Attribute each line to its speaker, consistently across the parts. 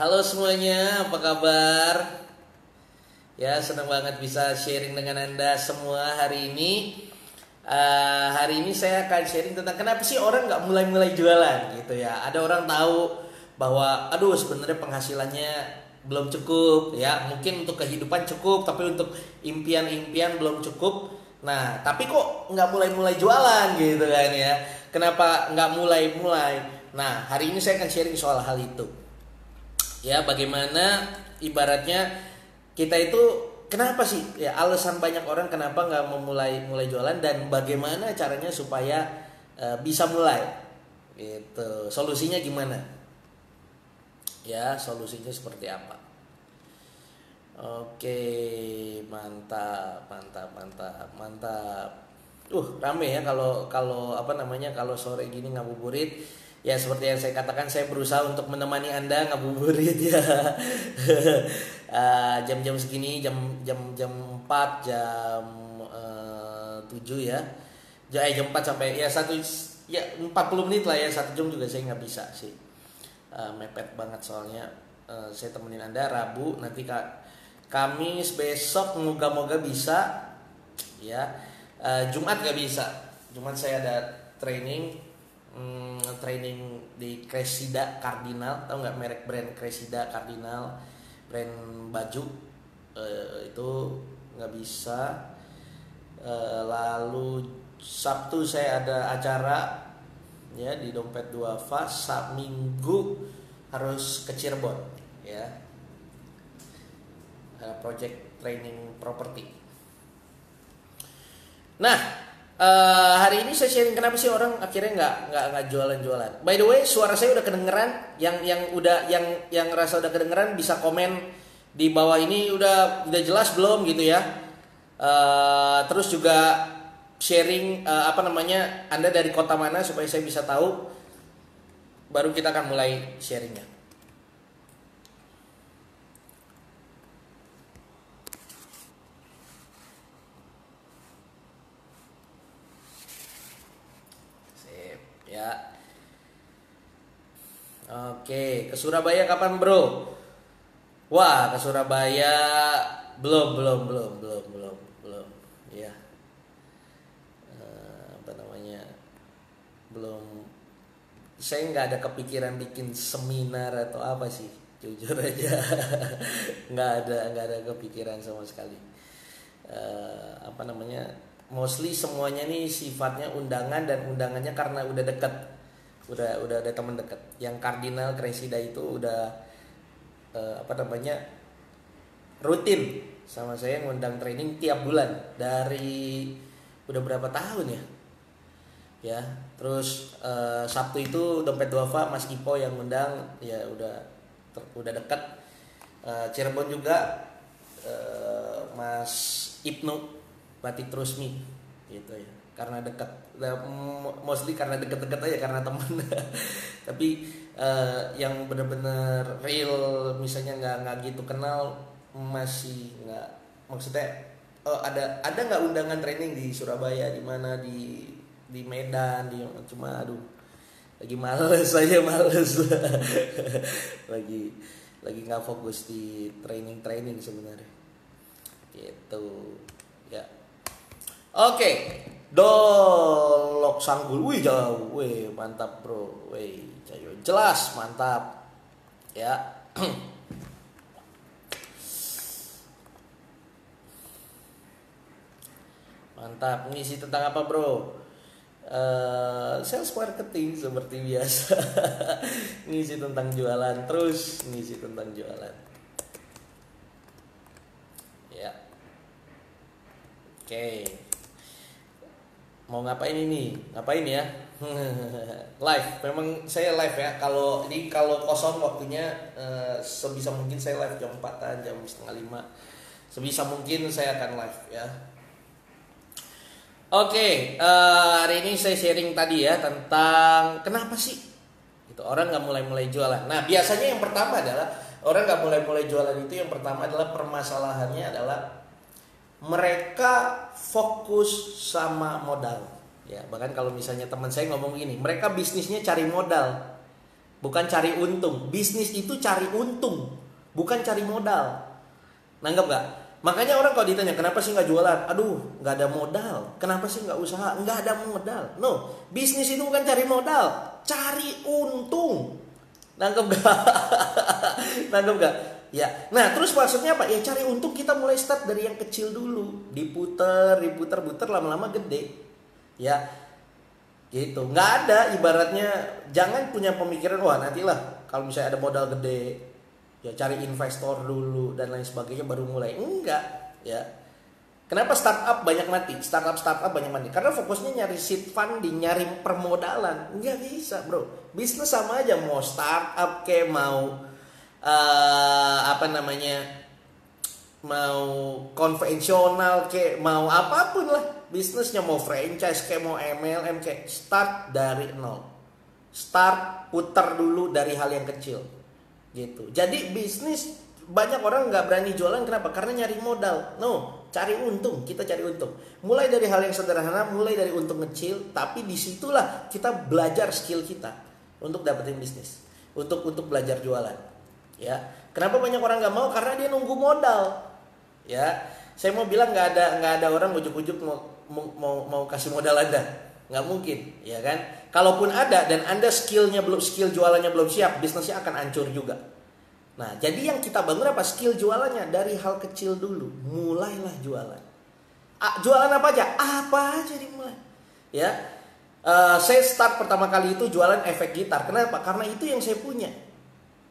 Speaker 1: Halo semuanya, apa kabar? Ya, senang banget bisa sharing dengan Anda semua hari ini. Hari ini saya akan sharing tentang kenapa sih orang nggak mulai-mulai jualan gitu ya. Ada orang tahu bahwa, aduh sebenarnya penghasilannya belum cukup ya. Mungkin untuk kehidupan cukup, tapi untuk impian-impian belum cukup. Nah, tapi kok nggak mulai-mulai jualan gitu kan ya. Kenapa nggak mulai-mulai? Nah, hari ini saya akan sharing soal hal itu. Ya, bagaimana ibaratnya kita itu kenapa sih ya alasan banyak orang kenapa nggak mulai jualan dan bagaimana caranya supaya bisa mulai gitu, solusinya gimana ya, solusinya seperti apa. Oke, mantap mantap mantap mantap. Rame ya kalau kalau apa namanya kalau sore gini ngabuburit. Ya seperti yang saya katakan, saya berusaha untuk menemani Anda ngabuburit ya. Jam-jam segini, jam 4, jam 7 ya. Jam 4 sampai ya 40 menit lah ya, 1 jam juga saya nggak bisa sih. Mepet banget soalnya. Saya temenin Anda Rabu, nanti Kamis besok moga-moga bisa ya. Jumat nggak bisa. Jumat saya ada training di Cressida Cardinal. Tahu nggak merek brand Cressida Cardinal, brand baju. Itu nggak bisa. Lalu Sabtu saya ada acara ya di Dompet Duafa. Minggu harus ke Cirebon ya, project training properti. Nah, hari ini saya sharing kenapa sih orang akhirnya nggak jualan-jualan. By the way, suara saya udah kedengeran. Yang rasa udah kedengeran bisa komen di bawah ini, udah jelas belum gitu ya. Terus juga sharing Anda dari kota mana supaya saya bisa tahu. Baru kita akan mulai sharingnya. Ya. Oke, ke Surabaya kapan, Bro? Wah, ke Surabaya belum. Ya. Belum. Saya nggak ada kepikiran bikin seminar atau apa sih, jujur aja. nggak ada kepikiran sama sekali. Mostly semuanya nih sifatnya undangan, dan undangannya karena udah dekat, udah ada teman dekat. Yang Cardinal Cressida itu udah rutin sama saya ngundang training tiap bulan dari udah berapa tahun ya. Terus Sabtu itu Dompet Duafa Mas Ipo yang ngundang ya, udah dekat. Cirebon juga Mas Ibnu Batik Trusmi gitu ya, karena dekat, mostly karena deket-deket aja, karena teman. Tapi yang benar-benar real, misalnya nggak gitu kenal, masih nggak, maksudnya ada nggak undangan training di Surabaya, di mana, di Medan, cuma lagi males aja, lagi nggak fokus di training sebenarnya gitu ya. Oke, Dolok Sanggul, wih jauh, wih mantap bro, wih Cayo jelas, mantap ya. Mantap, ngisi tentang apa bro? Sales marketing seperti biasa. Ngisi tentang jualan, terus ngisi tentang jualan ya. Oke. Mau ngapain ini? Ngapain ya? Live. Memang saya live ya. Kalau kosong waktunya, sebisa mungkin saya live jam 4-an, jam setengah 5. Sebisa mungkin saya akan live ya. Oke, hari ini saya sharing tadi ya tentang kenapa sih itu orang nggak mulai jualan. Nah, biasanya yang pertama adalah orang nggak mulai jualan itu, yang pertama adalah permasalahannya adalah mereka fokus sama modal ya. Bahkan kalau misalnya teman saya ngomong gini, mereka bisnisnya cari modal bukan cari untung. Bisnis itu cari untung, bukan cari modal. Nanggap gak? Makanya orang kalau ditanya kenapa sih nggak jualan, aduh nggak ada modal. Kenapa sih nggak usaha? Nggak ada modal. No, bisnis itu bukan cari modal, cari untung. Nanggap gak? Nanggap gak? Ya, nah terus maksudnya apa? Ya cari untung kita mulai start dari yang kecil dulu, diputer, lama-lama gede, ya, gitu. Nggak ada ibaratnya, jangan punya pemikiran wah nantilah kalau misalnya ada modal gede, ya cari investor dulu dan lain sebagainya baru mulai. Enggak, ya. Kenapa startup banyak mati? Startup banyak mati karena fokusnya nyari seed funding, nyari permodalan. Nggak bisa, bro. Bisnis sama aja, mau startup kayak mau mau konvensional kayak mau apapun lah bisnisnya, mau franchise kayak mau MLM kayak, start dari nol, start putar dulu dari hal yang kecil gitu. Jadi bisnis banyak orang nggak berani jualan, kenapa? Karena nyari modal. No, cari untung, kita cari untung mulai dari hal yang sederhana, mulai dari untung kecil, tapi disitulah kita belajar skill kita untuk dapetin bisnis, untuk belajar jualan. Ya, kenapa banyak orang nggak mau? Karena dia nunggu modal. Ya, saya mau bilang nggak ada orang ujuk-ujuk mau kasih modal Anda, nggak mungkin, ya kan? Kalaupun ada dan Anda skill jualannya belum siap, bisnisnya akan hancur juga. Nah, jadi yang kita bangun apa? Skill jualannya dari hal kecil dulu, mulailah jualan. Jualan apa aja? Apa aja dimulai. Ya, saya start pertama kali itu jualan efek gitar. Kenapa? Karena itu yang saya punya.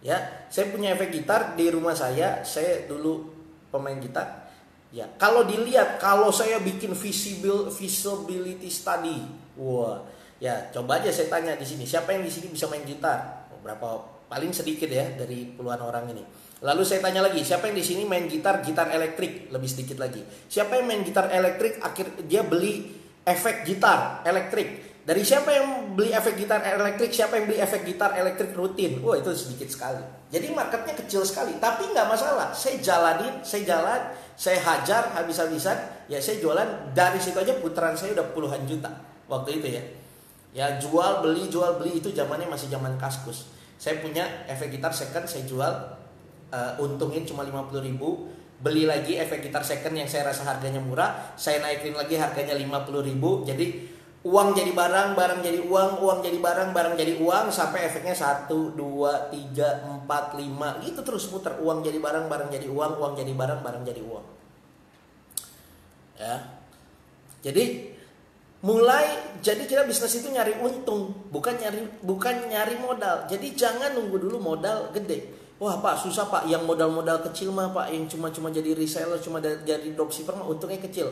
Speaker 1: Ya, saya punya efek gitar di rumah saya dulu pemain gitar. Ya, kalau dilihat, kalau saya bikin visibility study, wah, ya coba aja saya tanya di sini, siapa yang di sini bisa main gitar? Berapa? Paling sedikit ya dari puluhan orang ini. Lalu saya tanya lagi, siapa yang di sini main gitar elektrik? Lebih sedikit lagi. Siapa yang main gitar elektrik? Dia beli efek gitar elektrik. Dari siapa yang beli efek gitar elektrik, siapa yang beli efek gitar elektrik rutin? Wah, itu sedikit sekali. Jadi marketnya kecil sekali, tapi nggak masalah. Saya jalan, saya hajar habis-habisan. Ya saya jualan, dari situ aja putaran saya udah puluhan juta waktu itu ya. Ya jual beli itu zamannya masih zaman Kaskus. Saya punya efek gitar second, saya jual, untungin cuma 50.000. Beli lagi efek gitar second yang saya rasa harganya murah, saya naikin lagi harganya 50.000. Jadi uang jadi barang, barang jadi uang jadi barang, barang jadi uang, sampai efeknya 1, 2, 3, 4, 5 gitu terus muter. Uang jadi barang, barang jadi uang jadi barang, barang jadi uang. Ya. Jadi jadi kita bisnis itu nyari untung, bukan nyari modal. Jadi jangan nunggu dulu modal gede. Wah Pak, susah Pak, yang modal kecil mah Pak, yang cuma jadi reseller, cuma jadi dropshipper mah untungnya kecil.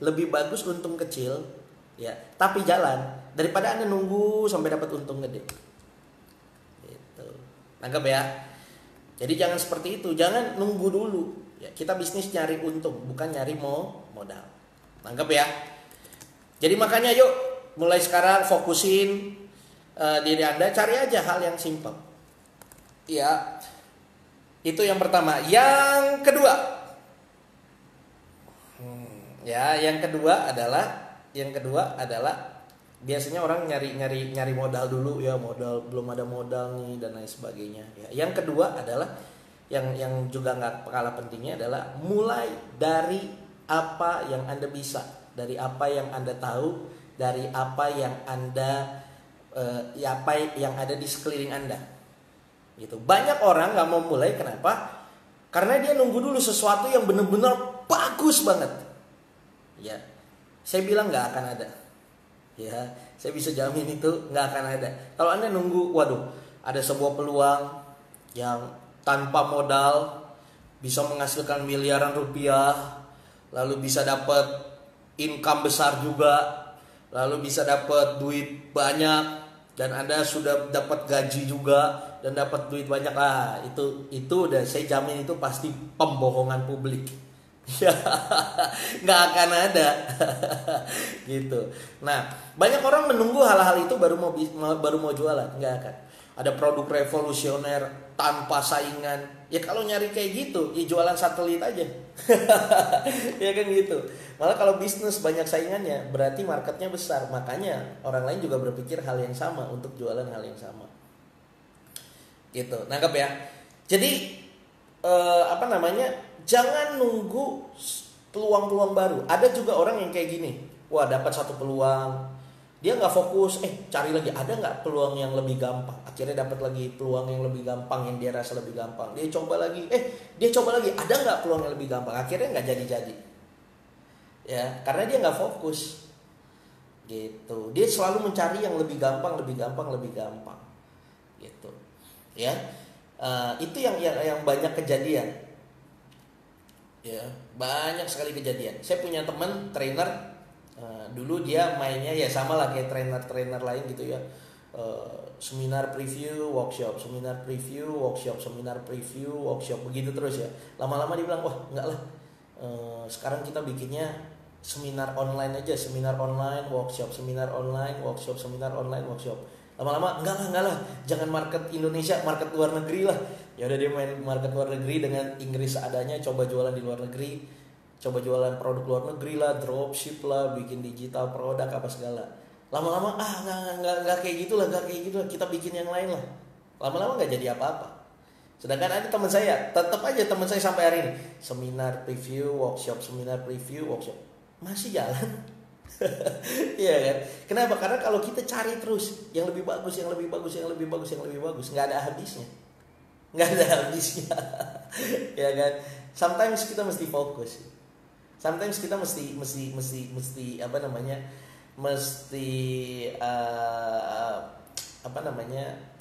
Speaker 1: Lebih bagus untung kecil, ya, tapi jalan daripada Anda nunggu sampai dapat untung gede. Gitu. Nangkep ya? Jadi jangan seperti itu, jangan nunggu dulu. Ya, kita bisnis nyari untung, bukan nyari modal. Nangkep ya? Jadi makanya yuk mulai sekarang fokusin diri Anda, cari aja hal yang simpel. Ya. Itu yang pertama. Yang kedua. Yang kedua adalah biasanya orang nyari modal dulu, ya modal belum ada modal nih dan lain sebagainya. Ya, yang kedua adalah yang juga nggak kalah pentingnya adalah mulai dari apa yang Anda bisa, dari apa yang Anda tahu, dari apa yang Anda apa yang ada di sekeliling Anda. Gitu. Banyak orang nggak mau mulai, kenapa? Karena dia nunggu dulu sesuatu yang benar-benar bagus banget. Ya, saya bilang nggak akan ada. Ya, saya bisa jamin itu nggak akan ada. Kalau Anda nunggu, waduh, ada sebuah peluang yang tanpa modal bisa menghasilkan miliaran rupiah, lalu bisa dapat income besar juga, lalu bisa dapat duit banyak, dan Anda sudah dapat gaji juga dan dapat duit banyak, itu udah saya jamin itu pasti pembohongan publik. Ya, nggak akan ada. Gitu. Nah, banyak orang menunggu hal-hal itu baru mau jualan, nggak akan. Ada produk revolusioner tanpa saingan. Ya kalau nyari kayak gitu, ya jualan satelit aja. Ya kan gitu. Malah kalau bisnis banyak saingannya, berarti marketnya besar. Makanya orang lain juga berpikir hal yang sama untuk jualan hal yang sama. Gitu, nangkep ya. Jadi jangan nunggu peluang-peluang baru. Ada juga orang yang kayak gini, wah dapat satu peluang, dia nggak fokus, cari lagi, ada nggak peluang yang lebih gampang, akhirnya dapat lagi peluang yang lebih gampang, yang dia rasa lebih gampang, dia coba lagi, ada nggak peluang yang lebih gampang, akhirnya nggak jadi, ya karena dia nggak fokus, gitu. Dia selalu mencari yang lebih gampang, gitu, ya. Itu yang banyak kejadian, ya banyak sekali kejadian. Saya punya teman trainer, dulu dia mainnya ya sama lah kayak trainer lain gitu ya, seminar preview workshop, begitu terus ya. Lama-lama dia bilang, wah enggak lah, sekarang kita bikinnya seminar online aja, seminar online workshop. Lama-lama enggak lah, jangan market Indonesia, market luar negeri lah. Ya udah dia main market luar negeri dengan Inggris adanya, coba jualan di luar negeri, coba jualan produk luar negeri lah, dropship lah, bikin digital produk apa segala. Lama-lama enggak kayak gitu lah, kita bikin yang lain lah. Lama-lama enggak jadi apa-apa. Sedangkan ada teman saya, tetap aja teman saya sampai hari ini, seminar preview workshop, masih jalan. Iya kan? Kenapa? Karena kalau kita cari terus yang lebih bagus, nggak ada habisnya. Ya kan? Sometimes kita mesti fokus. Sometimes kita mesti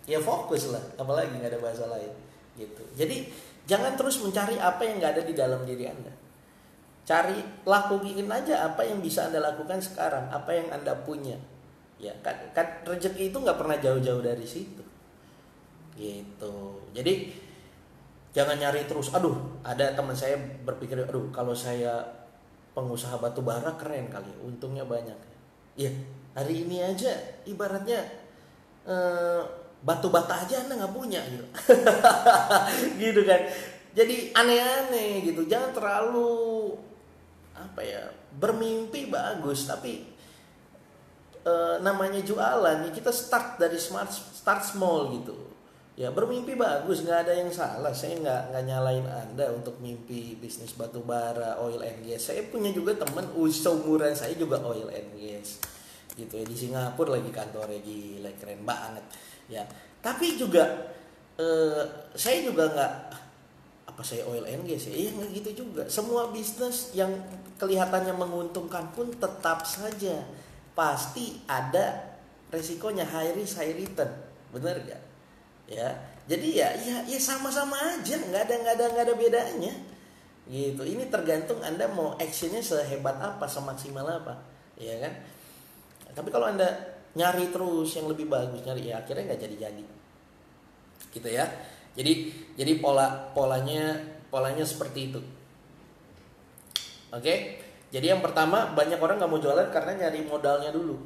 Speaker 1: ya fokus lah. Apalagi nggak ada bahasa lain, gitu. Jadi jangan terus mencari apa yang nggak ada di dalam diri Anda. Lakuin aja apa yang bisa Anda lakukan sekarang, apa yang Anda punya. Ya, kan rezeki itu nggak pernah jauh-jauh dari situ. Gitu. Jadi jangan nyari terus. Ada teman saya berpikir, kalau saya pengusaha batu bara keren kali, untungnya banyak. Ya, hari ini aja ibaratnya batu bata aja Anda nggak punya gitu. Gitu kan. Jadi aneh-aneh gitu. Jangan terlalu bermimpi bagus, tapi namanya jualan ya kita start small gitu ya. Bermimpi bagus, nggak ada yang salah. Saya nggak nyalain Anda untuk mimpi bisnis batu bara, oil and gas. Saya punya juga teman seumuran saya juga oil and gas gitu ya, di Singapura lagi kantornya, gila keren banget ya. Tapi juga saya juga nggak, saya oil and gas ya, iya nggak gitu juga. Semua bisnis yang kelihatannya menguntungkan pun tetap saja pasti ada resikonya, high risk high return, benar gak? Ya, jadi ya sama-sama aja, nggak ada bedanya, gitu. Ini tergantung Anda mau actionnya sehebat apa, semaksimal apa, ya kan? Tapi kalau Anda nyari terus yang lebih bagus, ya akhirnya nggak jadi, gitu ya. Jadi polanya seperti itu. Oke? Jadi yang pertama, banyak orang nggak mau jualan karena nyari modalnya dulu.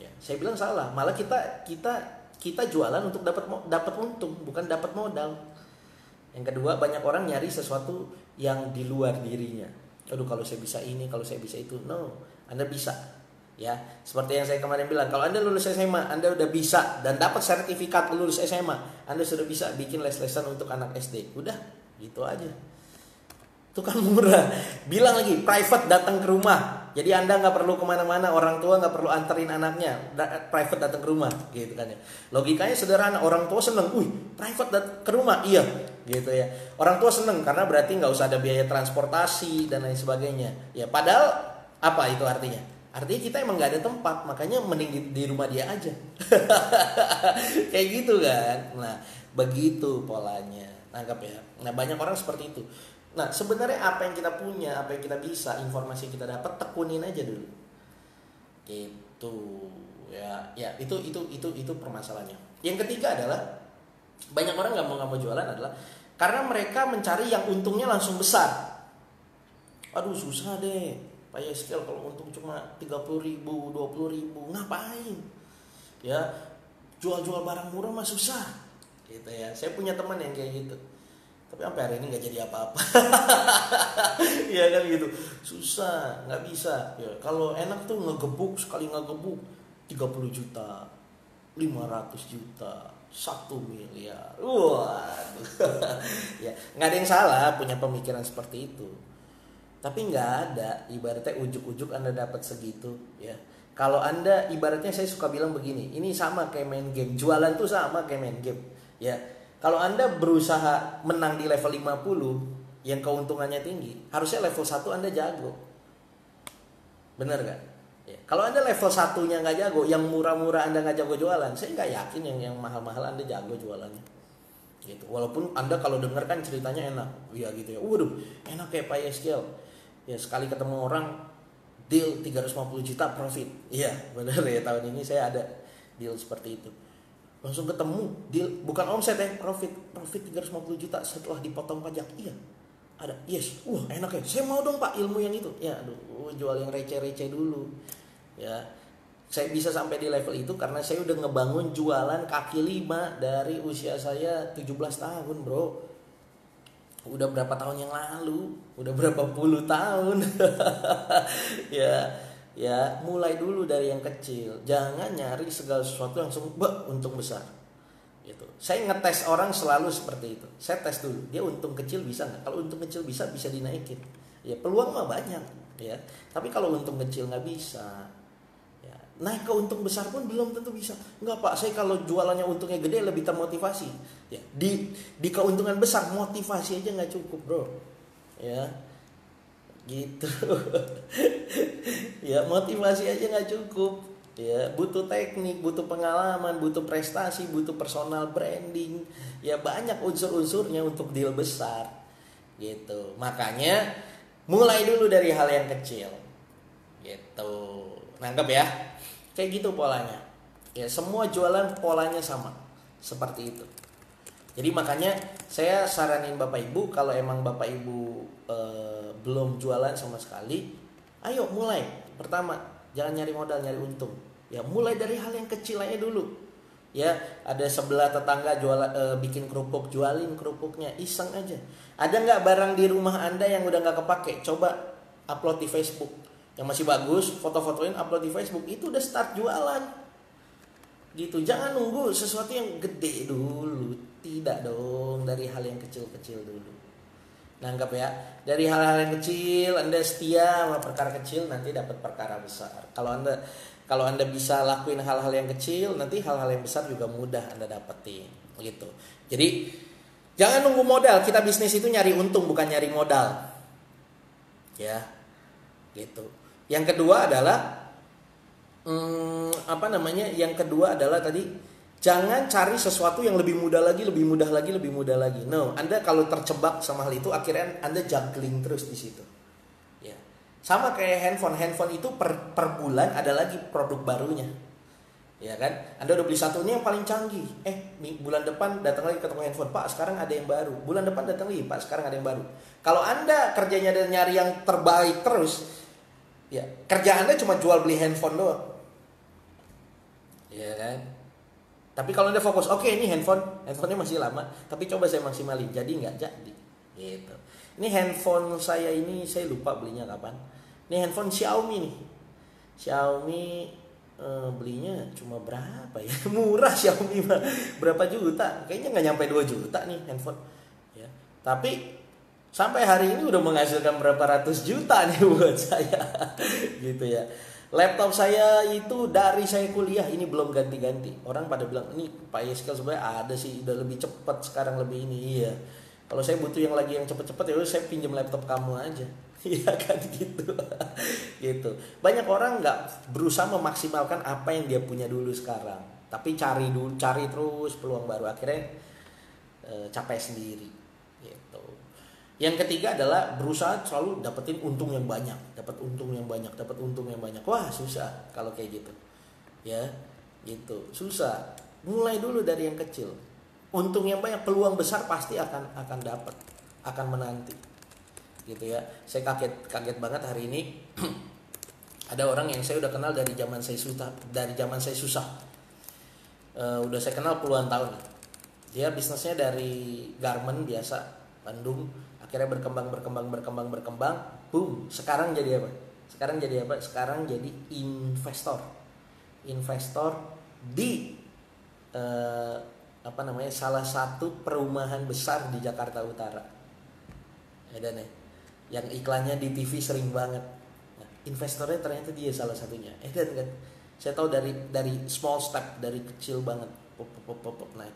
Speaker 1: Ya, saya bilang salah. Malah kita jualan untuk dapat untung, bukan dapat modal. Yang kedua, banyak orang nyari sesuatu yang di luar dirinya. Kalau saya bisa ini, kalau saya bisa itu. No, Anda bisa. Ya, seperti yang saya kemarin bilang, kalau Anda lulus SMA, Anda udah bisa dan dapat sertifikat lulus SMA, Anda sudah bisa bikin les-lesan untuk anak SD. Udah, gitu aja. Itu kan murah. Bilang lagi, private datang ke rumah. Jadi Anda nggak perlu kemana-mana, orang tua nggak perlu anterin anaknya, private datang ke rumah, gitu kan ya. Logikanya sederhana, orang tua seneng, private datang ke rumah, iya, gitu ya. Orang tua seneng karena berarti nggak usah ada biaya transportasi dan lain sebagainya. Ya, padahal apa itu artinya? Artinya kita emang gak ada tempat, makanya mending di rumah dia aja. Kayak gitu kan. Nah, begitu polanya. Nangkap ya. Nah, banyak orang seperti itu. Nah, sebenarnya apa yang kita punya, apa yang kita bisa, informasi yang kita dapat, tekunin aja dulu. Gitu. Ya, itu permasalahannya. Yang ketiga adalah banyak orang nggak mau jualan adalah karena mereka mencari yang untungnya langsung besar. Susah deh. Pak Yeskel kalau untung cuma 30.000, 20.000, ngapain? Ya, jual-jual barang murah mah susah. Gitu ya. Saya punya teman yang kayak gitu. Tapi sampai hari ini nggak jadi apa-apa. Iya kan gitu. Susah, nggak bisa. Ya, kalau enak tuh sekali ngegebuk 30 juta, 500 juta, 1 miliar. Waduh. Ya, nggak ada yang salah punya pemikiran seperti itu. Tapi nggak ada ibaratnya ujuk-ujuk Anda dapat segitu, ya. Kalau Anda ibaratnya saya suka bilang begini, ini sama kayak main game. Jualan tuh sama kayak main game, ya. Kalau Anda berusaha menang di level 50 yang keuntungannya tinggi, harusnya level 1 Anda jago. Bener gak? Ya. Kalau Anda level 1-nya nggak jago, yang murah-murah Anda nggak jago jualan, saya nggak yakin yang mahal-mahal Anda jago jualannya. Gitu. Walaupun Anda kalau dengar kan ceritanya enak, ya gitu ya. Waduh, enak kayak Pak Yeskel. Ya sekali ketemu orang deal 350 juta profit. Iya, benar ya, tahun ini saya ada deal seperti itu. Langsung ketemu deal bukan omset ya, profit 350 juta setelah dipotong pajak. Iya. Ada. Yes. Wah, enak ya. Saya mau dong Pak ilmu yang itu. Ya, aduh, jual yang receh-receh dulu. Ya. Saya bisa sampai di level itu karena saya udah ngebangun jualan kaki lima dari usia saya 17 tahun, Bro. Udah berapa tahun yang lalu, udah berapa puluh tahun. ya mulai dulu dari yang kecil, jangan nyari segala sesuatu langsung untung besar gitu. Saya ngetes orang selalu seperti itu, saya tes dulu dia untung kecil bisa nggak. Kalau untung kecil bisa dinaikin, ya peluang mah banyak ya. Tapi kalau untung kecil nggak bisa, naik ke untung besar pun belum tentu bisa. Enggak Pak, saya kalau jualannya untungnya gede lebih termotivasi. Ya, di keuntungan besar motivasi aja nggak cukup, Bro. Ya, gitu. Ya, motivasi aja nggak cukup. Ya, butuh teknik, butuh pengalaman, butuh prestasi, butuh personal branding. Ya, banyak unsur-unsurnya untuk deal besar. Gitu. Makanya mulai dulu dari hal yang kecil. Gitu. Nangkep ya? Kayak gitu polanya. Ya, semua jualan polanya sama. Seperti itu. Jadi makanya saya saranin Bapak Ibu, kalau emang Bapak Ibu belum jualan sama sekali, ayo mulai. Pertama, jangan nyari modal, nyari untung. Ya, mulai dari hal yang kecil aja dulu. Ya, ada sebelah tetangga bikin kerupuk, jualin kerupuknya, iseng aja. Ada nggak barang di rumah Anda yang udah nggak kepake? Coba upload di Facebook. Yang masih bagus, foto-fotoin, upload di Facebook, itu udah start jualan. Gitu, jangan nunggu sesuatu yang gede dulu. Tidak dong, dari hal yang kecil-kecil dulu. Nangkep ya? Dari hal-hal yang kecil, Anda setia sama perkara kecil, nanti dapat perkara besar. Kalau Anda bisa lakuin hal-hal yang kecil, nanti hal-hal yang besar juga mudah Anda dapetin. Gitu. Jadi, jangan nunggu modal. Kita bisnis itu nyari untung, bukan nyari modal. Ya, gitu. Yang kedua adalah Yang kedua adalah tadi, jangan cari sesuatu yang lebih mudah lagi. No, Anda kalau terjebak sama hal itu, akhirnya Anda juggling terus di situ. Ya. Sama kayak handphone itu per bulan ada lagi produk barunya. Ya kan? Anda udah beli satu, ini yang paling canggih. Bulan depan datang lagi ke toko handphone, Pak, sekarang ada yang baru. Bulan depan datang lagi, Pak, sekarang ada yang baru. Kalau Anda kerjanya dan nyari yang terbaik terus, ya, kerja Anda cuma jual beli handphone doang. Ya kan? Tapi kalau Anda fokus, oke, ini handphonenya masih lama, tapi coba saya maksimalin. Jadi nggak jadi. Gitu. Ini handphone saya ini, saya lupa belinya kapan. Ini handphone Xiaomi nih. Xiaomi belinya cuma berapa ya? Murah Xiaomi mah. Berapa juta? Kayaknya nggak nyampe 2 juta nih handphone. Ya. Tapi sampai hari ini udah menghasilkan berapa ratus juta nih buat saya. Gitu ya. Laptop saya itu dari saya kuliah ini belum ganti-ganti. Orang pada bilang, ini Pak Yeskel sebenarnya ada sih, udah lebih cepat sekarang, lebih ini. Iya. Kalau saya butuh yang lagi yang cepet-cepet, ya udah saya pinjam laptop kamu aja. Iya kan gitu. Gitu. Banyak orang nggak berusaha memaksimalkan apa yang dia punya dulu sekarang. Tapi cari terus peluang baru, akhirnya capek sendiri. Gitu. Yang ketiga adalah berusaha selalu dapetin untung yang banyak. Wah, susah kalau kayak gitu. Ya, gitu. Susah. Mulai dulu dari yang kecil. Untung yang banyak, peluang besar pasti akan dapat, akan menanti. Gitu ya. Saya kaget banget hari ini. Ada orang yang saya udah kenal dari zaman saya susah. Udah saya kenal puluhan tahun. Dia bisnisnya dari garment biasa, Bandung. Akhirnya berkembang. Boom. Sekarang jadi apa? Sekarang jadi investor di salah satu perumahan besar di Jakarta Utara. Ada nih, yang iklannya di TV sering banget. Nah, investornya ternyata dia salah satunya. Dan kan, saya tahu dari small step, dari kecil banget, pop naik,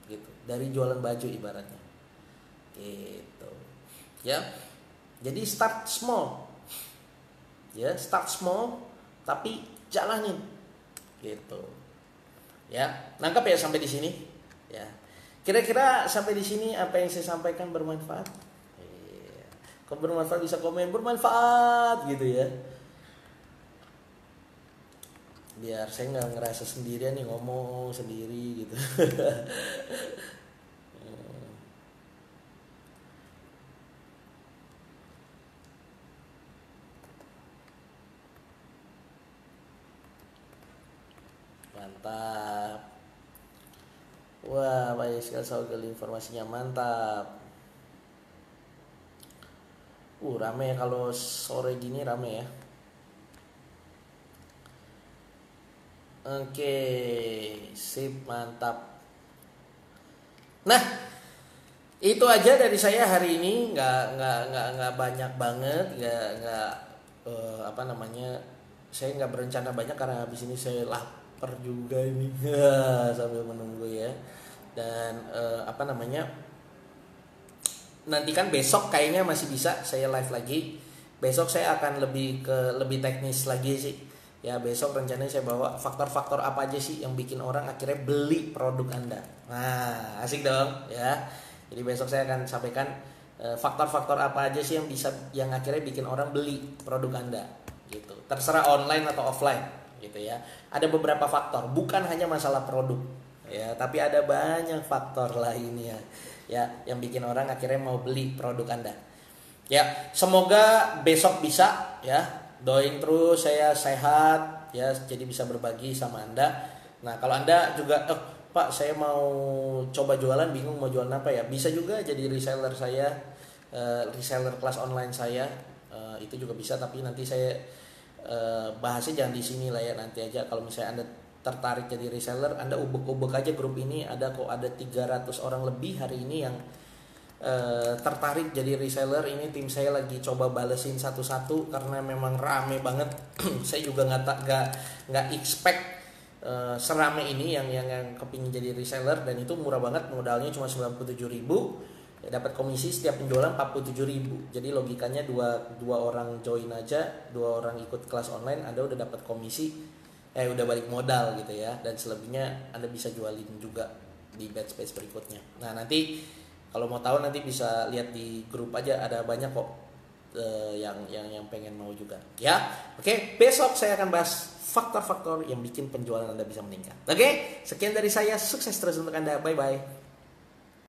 Speaker 1: gitu. Dari jualan baju ibaratnya, gitu. Ya, jadi start small, ya start small, tapi jalanin, gitu. Ya, nangkap ya sampai di sini. Ya, kira-kira sampai di sini apa yang saya sampaikan bermanfaat? Kalau bermanfaat bisa komen bermanfaat gitu ya. Biar saya nggak ngerasa sendirian nih ngomong sendiri gitu. Mantap. Wah, banyak sekali soal informasinya, mantap. Rame ya, kalau sore gini rame ya. Oke, sip, mantap. Nah, itu aja dari saya hari ini. Nggak banyak banget, nggak apa namanya. Saya nggak berencana banyak karena habis ini saya lapar juga ini sambil menunggu ya. Dan apa namanya, nanti kan besok kayaknya masih bisa saya live lagi. Besok saya akan lebih teknis lagi sih. Ya, besok rencananya saya bawa faktor-faktor apa aja sih yang bikin orang akhirnya beli produk Anda. Nah, asik dong ya. Jadi besok saya akan sampaikan faktor-faktor apa aja sih yang akhirnya bikin orang beli produk Anda gitu. Terserah online atau offline gitu ya. Ada beberapa faktor, bukan hanya masalah produk ya, tapi ada banyak faktor lainnya ya yang bikin orang akhirnya mau beli produk Anda. Ya, semoga besok bisa ya. Doain terus saya sehat ya, jadi bisa berbagi sama Anda. Nah, kalau Anda juga Pak, saya mau coba jualan, bingung mau jualan apa ya, bisa juga jadi reseller saya, reseller kelas online saya, itu juga bisa. Tapi nanti saya bahasnya jangan di sini lah ya, nanti aja. Kalau misalnya Anda tertarik jadi reseller, Anda ubek-ubek aja grup ini, ada 300 orang lebih hari ini yang tertarik jadi reseller. Ini tim saya lagi coba balesin satu-satu karena memang rame banget. Saya juga nggak expect serame ini yang kepingin jadi reseller, dan itu murah banget, modalnya cuma 97.000, ya, dapat komisi setiap penjualan 47.000. Jadi logikanya dua orang join aja, 2 orang ikut kelas online, Anda udah dapat komisi, udah balik modal gitu ya, dan selebihnya Anda bisa jualin juga di batch berikutnya. Nah, nanti kalau mau tahu nanti bisa lihat di grup aja, ada banyak kok yang pengen mau juga ya. Oke, besok saya akan bahas faktor-faktor yang bikin penjualan Anda bisa meningkat. Oke, sekian dari saya, sukses terus untuk Anda, bye bye.